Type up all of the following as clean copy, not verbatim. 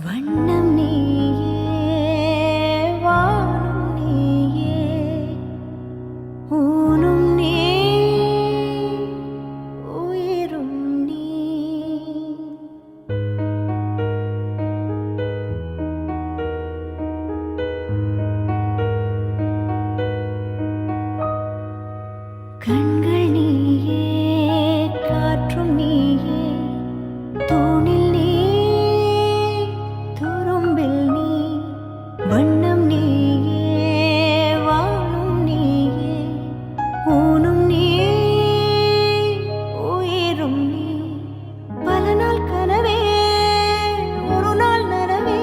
வண்ணம் நீயே, வானும் நீயே, ஊனும் நீ, உயிரும் நீ. கண்கள் நீயே, காற்றும் நீயே, தூணில் நீ, துரும்பில் நீ. வண்ணம் நீயே, வானும் நீயே, ஊனும் நீ, உயிரும் நீ. பல நாள் கனவே, ஒரு நாள் நனவே,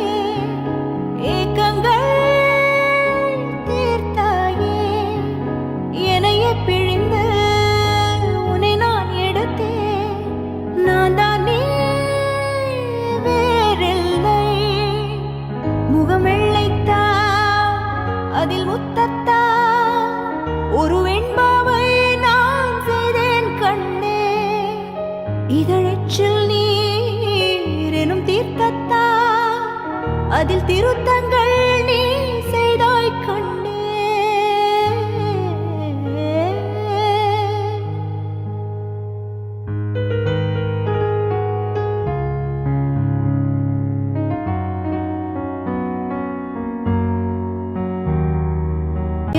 ஏக்கங்கள் தீர்த்தாயே. என்னையே பிழிந்து உன்னை நான் எடுத்தேன். நான் தான் நீ, வேறில்லை. முகம் வெள்ளைத்தா, அதில் முத்தத்தா, ஒரு வெண்பாவை நான் செய்தேன் கண்ணே. இதழச்சில் நீர் எனும் தீர்த்தத்தா, அதில் திருத்தங்கள் நீ செய்தாய் கண்ணே.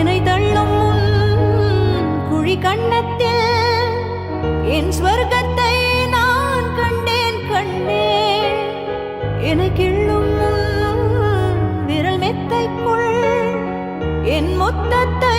என்னை தள்ளும் உன் குழி கண்ணத்தில் என் ஸ்வர்க்கத்தை நான் கண்டேன் கண்டேன். என்னை கிள்ளும் உன் விரல் மெத்தைக்குள் என் மொத்தத்தை